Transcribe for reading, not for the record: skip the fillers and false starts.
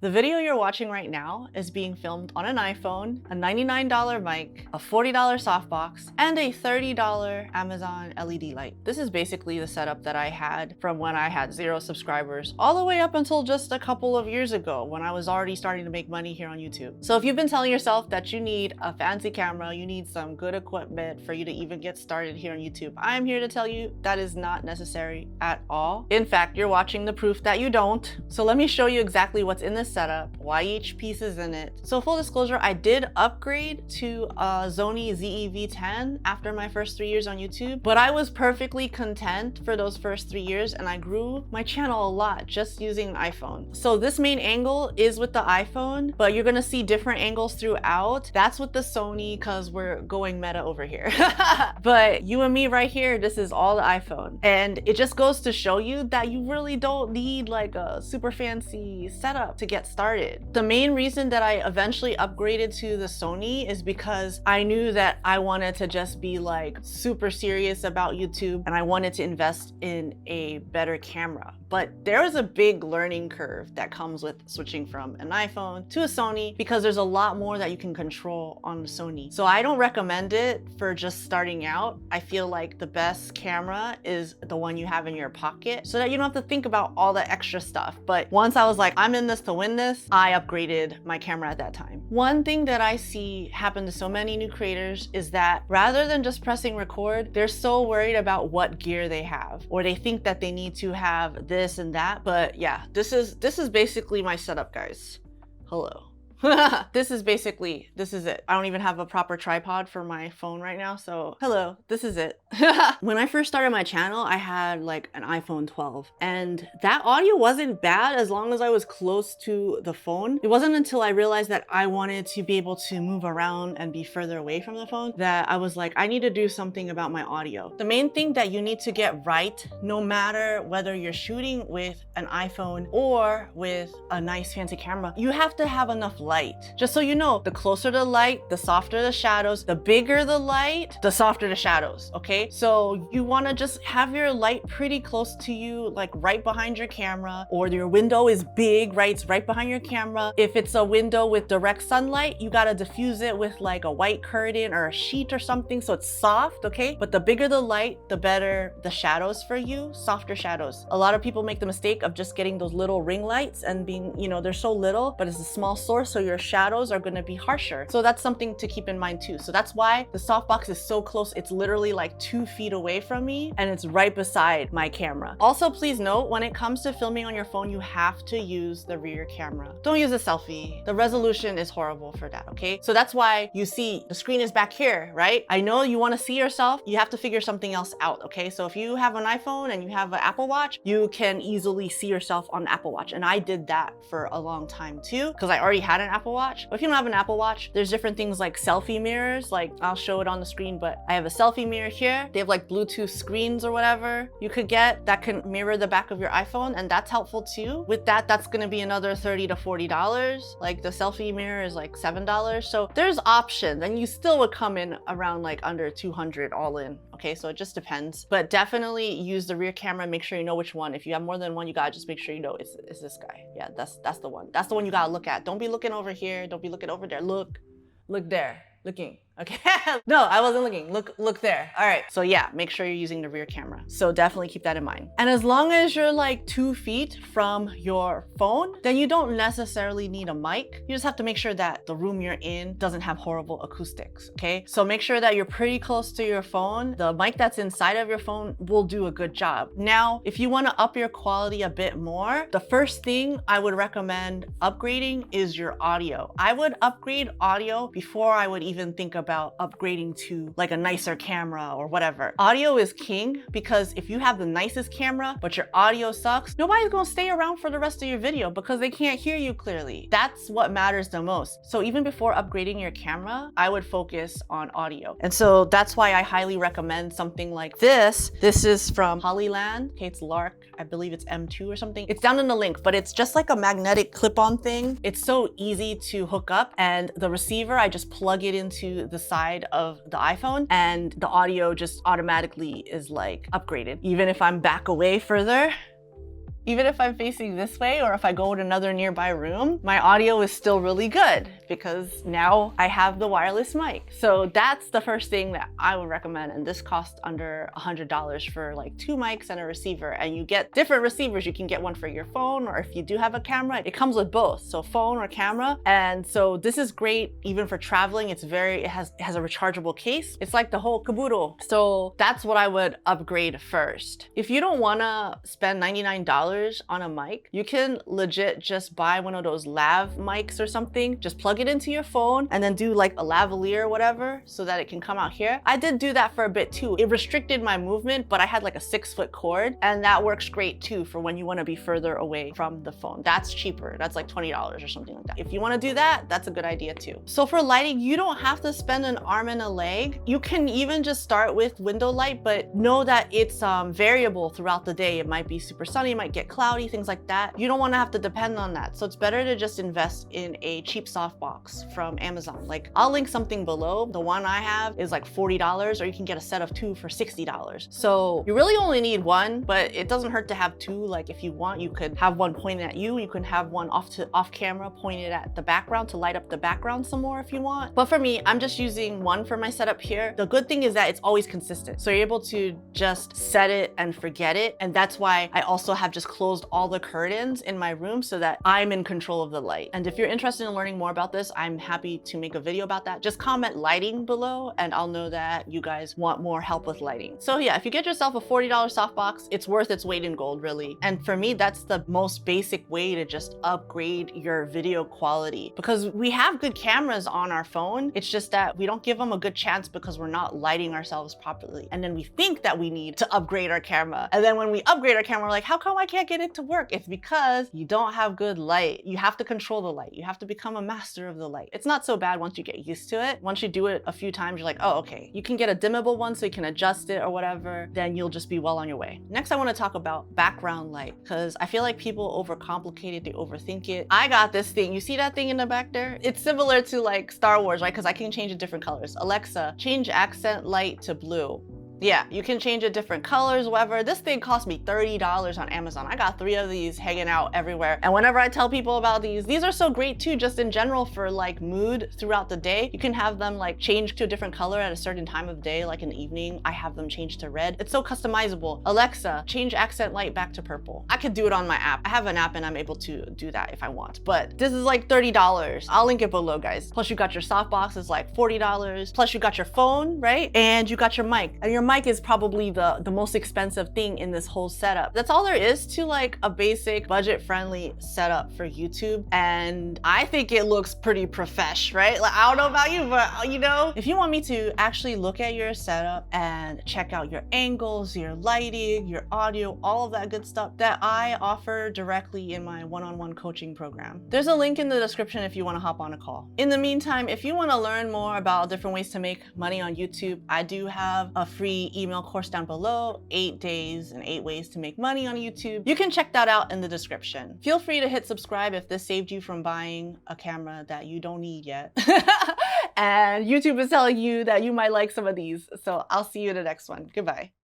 The video you're watching right now is being filmed on an iPhone, a $99 mic, a $40 softbox, and a $30 Amazon LED light. This is basically the setup that I had from when I had 0 subscribers all the way up until just a couple of years ago when I was already starting to make money here on YouTube. So if you've been telling yourself that you need a fancy camera, you need some good equipment for you to even get started here on YouTube, I'm here to tell you that is not necessary at all. In fact, you're watching the proof that you don't. So let me show you exactly what's in this setup, why each piece is in it. So full disclosure, I did upgrade to a Sony ZE-V10 after my first 3 years on YouTube, but I was perfectly content for those first 3 years and I grew my channel a lot just using an iPhone. So this main angle is with the iPhone, but you're gonna see different angles throughout. That's with the Sony because we're going meta over here. But you and me right here, this is all the iPhone. And it just goes to show you that you really don't need like a super fancy setup to get started. The main reason that I eventually upgraded to the Sony is because I knew that I wanted to just be like super serious about YouTube and I wanted to invest in a better camera. But there is a big learning curve that comes with switching from an iPhone to a Sony because there's a lot more that you can control on the Sony. So I don't recommend it for just starting out. I feel like the best camera is the one you have in your pocket so that you don't have to think about all the extra stuff. But once I was like, I'm in this to win this, I upgraded my camera at that time. One thing that I see happen to so many new creators is that rather than just pressing record, they're so worried about what gear they have, or they think that they need to have this and that. But yeah, this is basically my setup, guys. Hello. This is it. I don't even have a proper tripod for my phone right now, so hello, this is it. When I first started my channel, I had like an iPhone 12 and that audio wasn't bad as long as I was close to the phone. It wasn't until I realized that I wanted to be able to move around and be further away from the phone that I was like, I need to do something about my audio. The main thing that you need to get right, no matter whether you're shooting with an iPhone or with a nice fancy camera, you have to have enough light. Just so you know, the closer the light, the softer the shadows. The bigger the light, the softer the shadows, okay? So you wanna just have your light pretty close to you, like right behind your camera, or your window is big, right? It's right behind your camera. If it's a window with direct sunlight, you gotta diffuse it with like a white curtain or a sheet or something so it's soft, okay? But the bigger the light, the better the shadows for you, softer shadows. A lot of people make the mistake of just getting those little ring lights and being, you know, they're so little, but it's a small source, so your shadows are gonna be harsher. So that's something to keep in mind too. So that's why the softbox is so close. It's literally like 2 feet away from me and it's right beside my camera. Also, please note, when it comes to filming on your phone, you have to use the rear camera. Don't use a selfie. The resolution is horrible for that, okay? So that's why you see the screen is back here, right? I know you wanna see yourself. You have to figure something else out, okay? So if you have an iPhone and you have an Apple Watch, you can easily see yourself on the Apple Watch. And I did that for a long time too, because I already had an Apple Watch. But if you don't have an Apple Watch, there's different things like selfie mirrors. Like I'll show it on the screen, but I have a selfie mirror here. They have like Bluetooth screens or whatever you could get that can mirror the back of your iPhone, and that's helpful too. With that, that's gonna be another $30 to $40. Like the selfie mirror is like $7. So there's options, and you still would come in around like under 200 all in. Okay, so it just depends. But definitely use the rear camera. Make sure you know which one. If you have more than one, you gotta just make sure you know it's this guy. Yeah, that's the one. That's the one you gotta look at. Don't be looking over here. Don't be looking over there. Look there. Looking. Okay. No, I wasn't looking. Look there. All right. So yeah, make sure you're using the rear camera. So definitely keep that in mind. And as long as you're like 2 feet from your phone, then you don't necessarily need a mic. You just have to make sure that the room you're in doesn't have horrible acoustics. Okay. So make sure that you're pretty close to your phone. The mic that's inside of your phone will do a good job. Now, if you want to up your quality a bit more, the first thing I would recommend upgrading is your audio. I would upgrade audio before I would even think about upgrading to like a nicer camera or whatever. Audio is king, because if you have the nicest camera but your audio sucks, nobody's gonna stay around for the rest of your video because they can't hear you clearly. That's what matters the most. So even before upgrading your camera, I would focus on audio. And so that's why I highly recommend something like this. This is from Hollyland. Okay, it's Lark. I believe it's M2 or something. It's down in the link, but it's just like a magnetic clip-on thing. It's so easy to hook up, and the receiver, I just plug it into the side of the iPhone and the audio just automatically is like upgraded. Even if I'm back away further, even if I'm facing this way or if I go to another nearby room, my audio is still really good because now I have the wireless mic. So that's the first thing that I would recommend, and this costs under $100 for like 2 mics and a receiver, and you get different receivers. You can get one for your phone, or if you do have a camera, it comes with both, so phone or camera. And so this is great even for traveling. It has a rechargeable case. It's like the whole caboodle. So that's what I would upgrade first. If you don't want to spend $99 on a mic, you can legit just buy one of those lav mics or something. Just plug it into your phone and then do like a lavalier or whatever so that it can come out here. I did do that for a bit too. It restricted my movement, but I had like a 6-foot cord, and that works great too for when you want to be further away from the phone. That's cheaper. That's like $20 or something like that. If you want to do that, that's a good idea too. So for lighting, you don't have to spend an arm and a leg. You can even just start with window light, but know that it's variable throughout the day. It might be super sunny, it might get cloudy, things like that. You don't want to have to depend on that. So it's better to just invest in a cheap softbox from Amazon. Like, I'll link something below. The one I have is like $40, or you can get a set of 2 for $60. So you really only need one, but it doesn't hurt to have 2. Like, if you want, you could have one pointed at you. You can have one off camera pointed at the background to light up the background some more if you want. But for me, I'm just using one for my setup here. The good thing is that it's always consistent. So you're able to just set it and forget it. And that's why I also have just closed all the curtains in my room so that I'm in control of the light. And if you're interested in learning more about this, I'm happy to make a video about that. Just comment lighting below and I'll know that you guys want more help with lighting. So yeah, if you get yourself a $40 softbox, it's worth its weight in gold, really. And for me, that's the most basic way to just upgrade your video quality, because we have good cameras on our phone. It's just that we don't give them a good chance because we're not lighting ourselves properly. And then we think that we need to upgrade our camera. And then when we upgrade our camera, we're like, how come I can't get it to work? It's because you don't have good light. You have to control the light. You have to become a master of the light. It's not so bad once you get used to it. Once you do it a few times, you're like, oh, okay. You can get a dimmable one so you can adjust it or whatever. Then you'll just be well on your way. Next, I want to talk about background light, because I feel like people overcomplicate it. They overthink it. I got this thing. You see that thing in the back there? It's similar to like Star Wars, right? Because I can change it different colors. Alexa, change accent light to blue. Yeah, you can change it different colors, whatever. This thing cost me $30 on Amazon. I got 3 of these hanging out everywhere. And whenever I tell people about these are so great too, just in general for like mood throughout the day. You can have them like change to a different color at a certain time of day, like in the evening. I have them change to red. It's so customizable. Alexa, change accent light back to purple. I could do it on my app. I have an app and I'm able to do that if I want. But this is like $30. I'll link it below, guys. Plus you got your softbox is like $40. Plus you got your phone, right? And you got your mic. And your mic is probably the most expensive thing in this whole setup. That's all there is to like a basic budget-friendly setup for YouTube. And I think it looks pretty profesh, right? Like, I don't know about you, but you know, if you want me to actually look at your setup and check out your angles, your lighting, your audio, all of that good stuff that I offer directly in my one-on-one coaching program. There's a link in the description if you want to hop on a call. In the meantime, if you want to learn more about different ways to make money on YouTube, I do have a free email course down below, 8 days and 8 ways to make money on YouTube. You can check that out in the description. Feel free to hit subscribe if this saved you from buying a camera that you don't need yet. And YouTube is telling you that you might like some of these. So I'll see you in the next one. Goodbye.